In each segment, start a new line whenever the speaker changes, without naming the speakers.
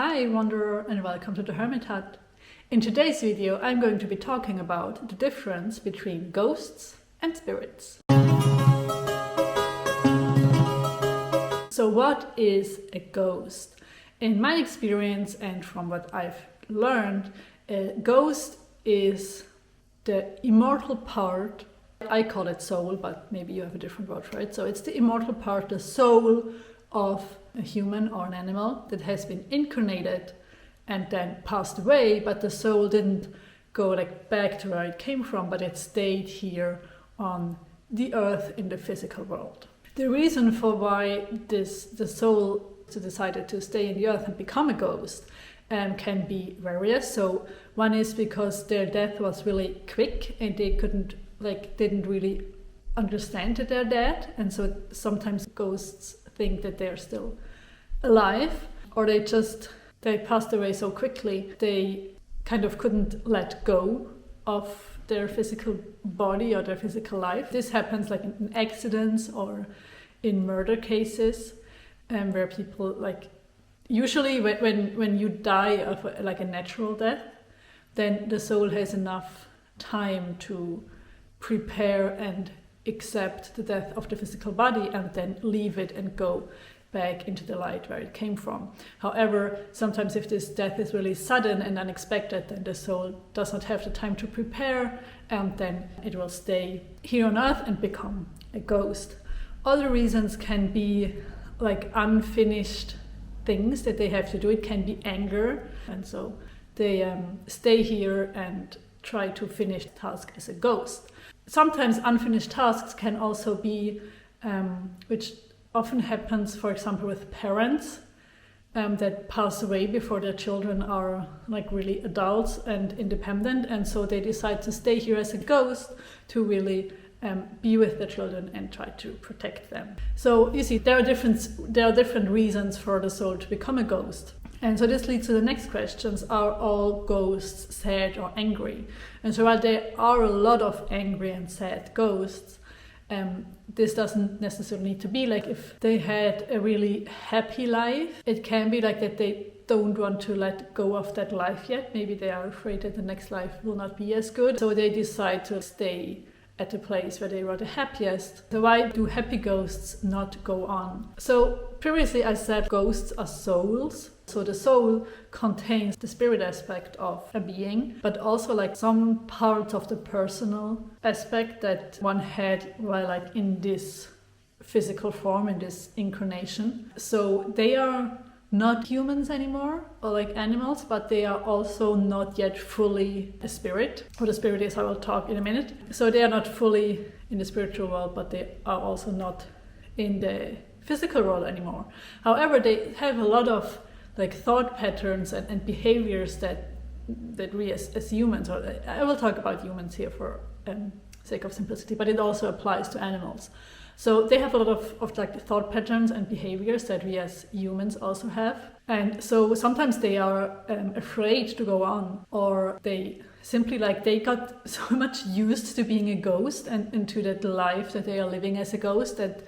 Hi Wanderer, and welcome to the Hermit Hut. In today's video I'm going to be talking about the difference between ghosts and spirits. So what is a ghost? In my experience and from what I've learned, a ghost is the immortal part. I call it soul, but maybe you have a different word for it. So it's the immortal part, the soul of a human or an animal that has been incarnated and then passed away, but the soul didn't go back to where it came from, but it stayed here on the earth in the physical world. The reason for why the soul decided to stay in the earth and become a ghost can be various. So one is because their death was really quick and they didn't really understand that they're dead, and so sometimes ghosts think that they're still alive, or they passed away so quickly they kind of couldn't let go of their physical body or their physical life. This happens like in accidents or in murder cases, where people usually when you die of a natural death, then the soul has enough time to prepare and accept the death of the physical body and then leave it and go back into the light where it came from. However, sometimes if this death is really sudden and unexpected, then the soul does not have the time to prepare, and then it will stay here on earth and become a ghost. Other reasons can be like unfinished things that they have to do. It can be anger, and so they stay here and try to finish the task as a ghost. Sometimes unfinished tasks can also be, which often happens, for example, with parents that pass away before their children are really adults and independent, and so they decide to stay here as a ghost to really be with their children and try to protect them. So you see, there are different reasons for the soul to become a ghost. And so this leads to the next questions. Are all ghosts sad or angry? And so while there are a lot of angry and sad ghosts, this doesn't necessarily need to be. Like if they had a really happy life, it can be like that they don't want to let go of that life yet. Maybe they are afraid that the next life will not be as good. So they decide to stay at the place where they were the happiest. So why do happy ghosts not go on? So previously I said ghosts are souls. So the soul contains the spirit aspect of a being, but also some parts of the personal aspect that one had while in this physical form, in this incarnation. So they are not humans anymore or animals, but they are also not yet fully a spirit. What a spirit is, I will talk in a minute. So they are not fully in the spiritual world, but they are also not in the physical world anymore. However, they have a lot of thought patterns and behaviors that we as humans, or I will talk about humans here for sake of simplicity, but it also applies to animals. So they have a lot of thought patterns and behaviors that we as humans also have. And so sometimes they are afraid to go on, or they simply they got so much used to being a ghost and to that life that they are living as a ghost that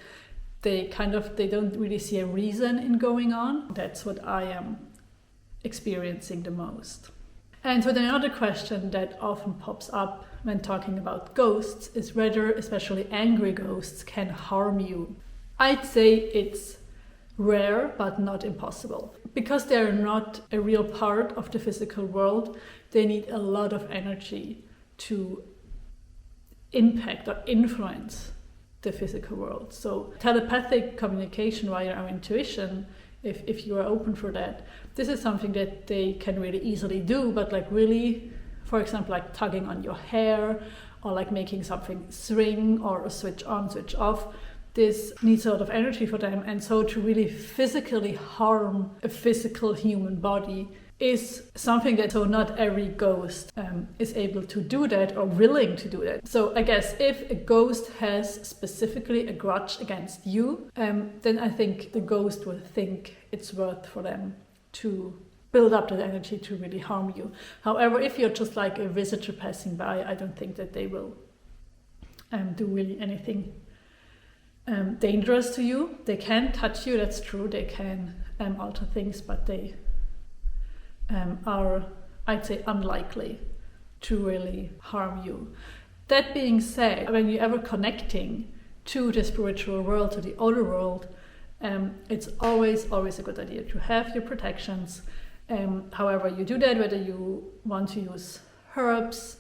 they don't really see a reason in going on. That's what I am experiencing the most. And so then another question that often pops up when talking about ghosts is whether especially angry ghosts can harm you. I'd say it's rare but not impossible. Because they're not a real part of the physical world, they need a lot of energy to impact or influence the physical world. So telepathic communication via our intuition, if you are open for that, this is something that they can really easily do, but really, for example, tugging on your hair or making something swing or switch on, switch off, this needs a lot of energy for them. And so to really physically harm a physical human body is something that not every ghost is able to do that or willing to do that. So I guess if a ghost has specifically a grudge against you, then I think the ghost will think it's worth for them to build up that energy to really harm you. However, if you're just a visitor passing by, I don't think that they will do really anything dangerous to you. They can touch you, that's true. They can alter things, but they are, I'd say, unlikely to really harm you. That being said, when you're ever connecting to the spiritual world, to the outer world, it's always a good idea to have your protections. However you do that, whether you want to use herbs,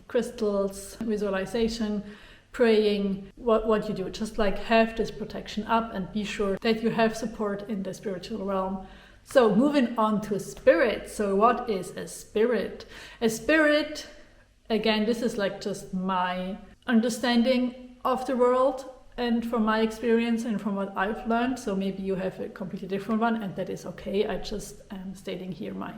crystals, visualization, praying, what you do, just like have this protection up and be sure that you have support in the spiritual realm. So moving on to spirit. So what is a spirit? A spirit, again, this is like just my understanding of the world and from my experience and from what I've learned. So maybe you have a completely different one, and that is okay. I just am stating here my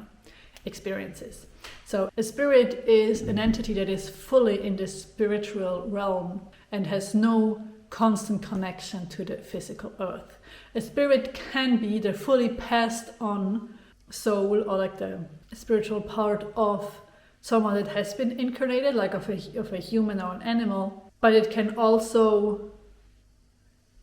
experiences. So a spirit is an entity that is fully in the spiritual realm and has no constant connection to the physical earth. A spirit can be the fully passed on soul, or like the spiritual part of someone that has been incarnated, like of a human or an animal, but it can also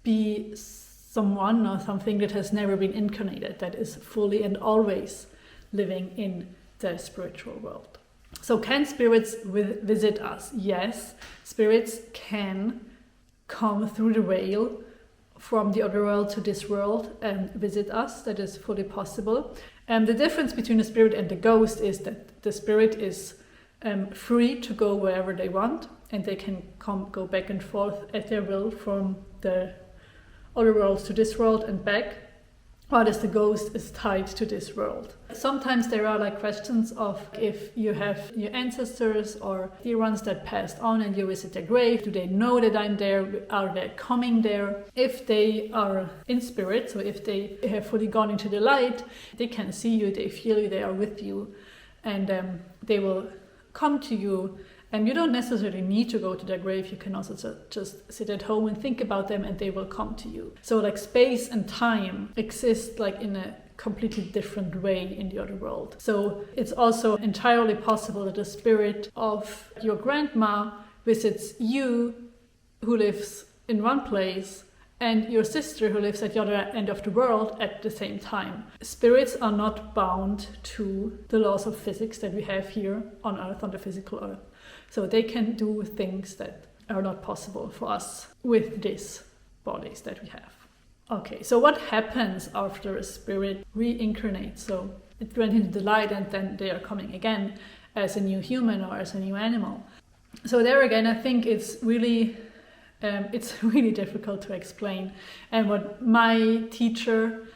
be someone or something that has never been incarnated, that is fully and always living in the spiritual world. So can spirits visit us? Yes, spirits can come through the veil from the other world to this world and visit us. That is fully possible. The difference between the spirit and the ghost is that the spirit is free to go wherever they want, and they can go back and forth at their will from the other worlds to this world and back, whereas the ghost is tied to this world. Sometimes there are like questions of if you have your ancestors or dear ones that passed on and you visit their grave, do they know that I'm there? Are they coming there? If they are in spirit, so if they have fully gone into the light, they can see you, they feel you, they are with you, and they will come to you. And you don't necessarily need to go to their grave. You can also just sit at home and think about them, and they will come to you. So like space and time exist like in a completely different way in the other world. So it's also entirely possible that the spirit of your grandma visits you, who lives in one place, and your sister who lives at the other end of the world at the same time. Spirits are not bound to the laws of physics that we have here on Earth, on the physical Earth. So they can do things that are not possible for us with these bodies that we have. Okay, so what happens after a spirit reincarnates? So it went into the light and then they are coming again as a new human or as a new animal. So there again, I think it's really difficult to explain. And what my teacher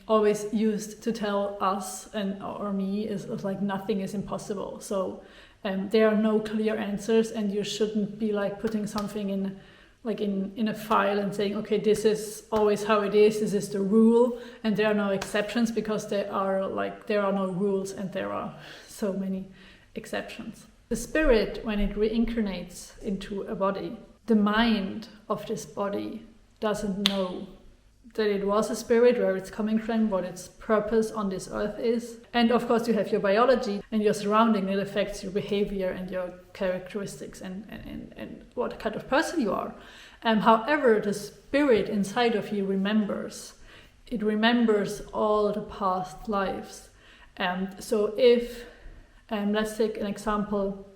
always used to tell us or me is like nothing is impossible. So there are no clear answers, and you shouldn't be like putting something in a file and saying, okay, this is always how it is, this is the rule, and there are no exceptions, because there are no rules and there are so many exceptions. The spirit, when it reincarnates into a body, the mind of this body doesn't know that it was a spirit, where it's coming from, what its purpose on this earth is. And of course you have your biology and your surrounding that affects your behavior and your characteristics and what kind of person you are. However, the spirit inside of you remembers. It remembers all the past lives. So if, let's take an example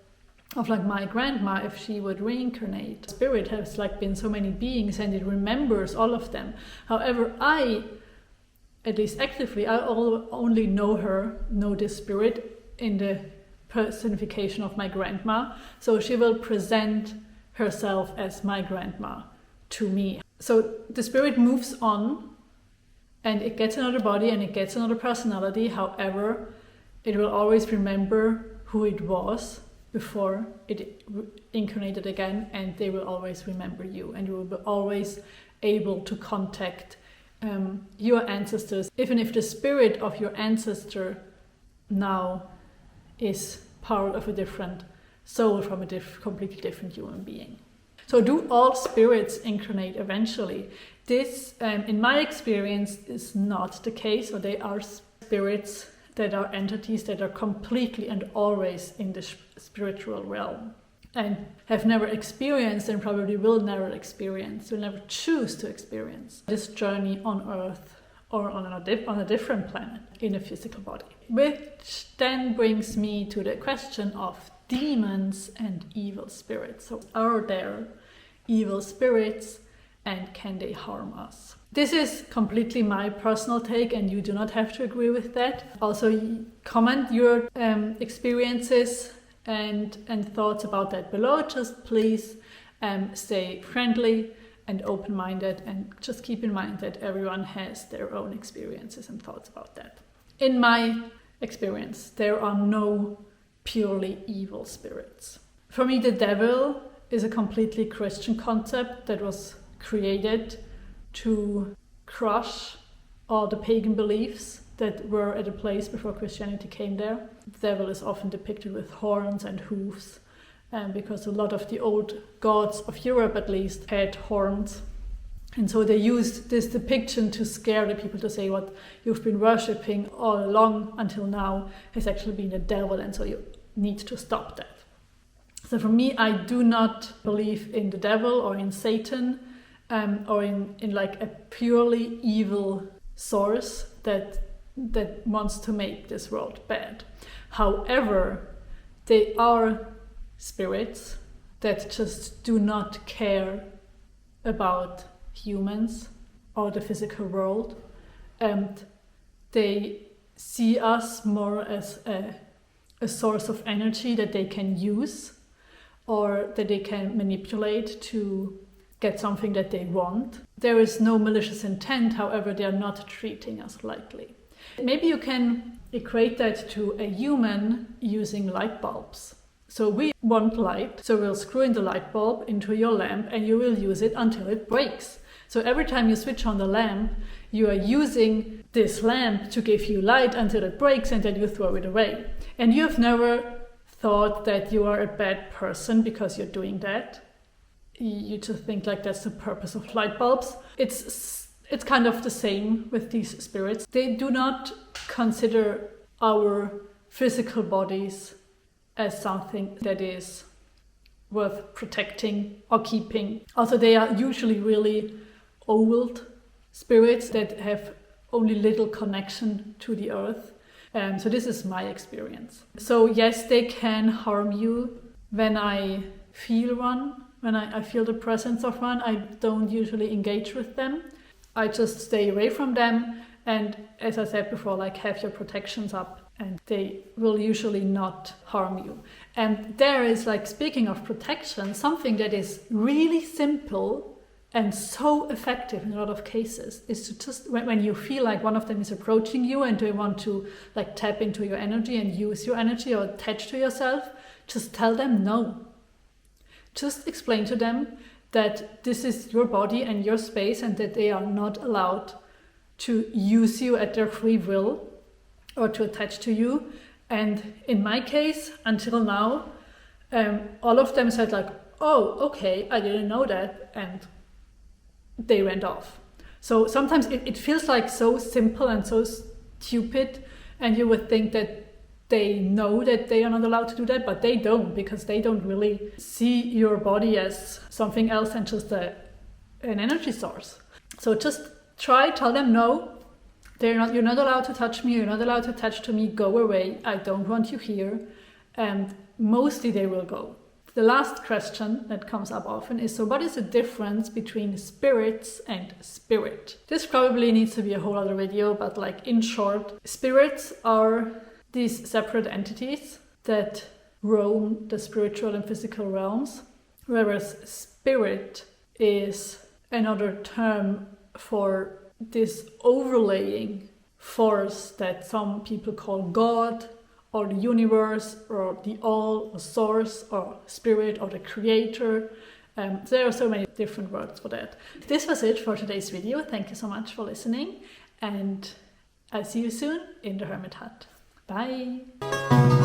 of like my grandma, if she would reincarnate, spirit has like been so many beings and it remembers all of them. However, I, at least actively, I only know this spirit in the personification of my grandma. So she will present herself as my grandma to me. So the spirit moves on and it gets another body and it gets another personality. However, it will always remember who it was before it incarnated again, and they will always remember you, and you will be always able to contact your ancestors, even if the spirit of your ancestor now is part of a different soul from a completely different human being. So do all spirits incarnate eventually? This, in my experience, is not the case. So they are spirits that are entities that are completely and always in the spiritual realm and have never experienced and probably will never experience, will never choose to experience this journey on earth or on a different planet in a physical body. Which then brings me to the question of demons and evil spirits. So are there evil spirits and can they harm us? This is completely my personal take and you do not have to agree with that. Also comment your experiences and thoughts about that below. Just please stay friendly and open-minded, and just keep in mind that everyone has their own experiences and thoughts about that. In my experience, there are no purely evil spirits. For me, the devil is a completely Christian concept that was created to crush all the pagan beliefs that were at a place before Christianity came there. The devil is often depicted with horns and hooves, because a lot of the old gods of Europe at least had horns. And so they used this depiction to scare the people, to say what you've been worshipping all along until now has actually been the devil, and so you need to stop that. So for me, I do not believe in the devil or in Satan, or in like a purely evil source that wants to make this world bad. However, they are spirits that just do not care about humans or the physical world, and they see us more as a source of energy that they can use or that they can manipulate to get something that they want. There is no malicious intent, however, they are not treating us lightly. Maybe you can equate that to a human using light bulbs. So we want light, so we'll screw in the light bulb into your lamp and you will use it until it breaks. So every time you switch on the lamp, you are using this lamp to give you light until it breaks and then you throw it away. And you've never thought that you are a bad person because you're doing that. You just think like that's the purpose of light bulbs. It's kind of the same with these spirits. They do not consider our physical bodies as something that is worth protecting or keeping. Also, they are usually really old spirits that have only little connection to the earth. So this is my experience. So yes, they can harm you. When I feel one, when I feel the presence of one, I don't usually engage with them. I just stay away from them, and as I said before, like have your protections up, and they will usually not harm you. And there is, like, speaking of protection, something that is really simple and so effective in a lot of cases is to just, when you feel like one of them is approaching you and they want to like tap into your energy and use your energy or attach to yourself, just tell them no. Just explain to them that this is your body and your space and that they are not allowed to use you at their free will or to attach to you. And in my case, until now, all of them said like, oh, okay, I didn't know that, and they went off. So sometimes it feels like so simple and so stupid, and you would think that they know that they are not allowed to do that, but they don't, because they don't really see your body as something else than just an energy source. So just tell them no, you're not allowed to touch me, you're not allowed to attach to me, go away, I don't want you here, and mostly they will go. The last question that comes up often is, so what is the difference between spirits and spirit? This probably needs to be a whole other video, but like in short, spirits are these separate entities that roam the spiritual and physical realms, whereas spirit is another term for this overlaying force that some people call God, or the universe, or the all, or source, or spirit, or the creator. There are so many different words for that. This was it for today's video. Thank you so much for listening, and I'll see you soon in the Hermit Hut. Bye!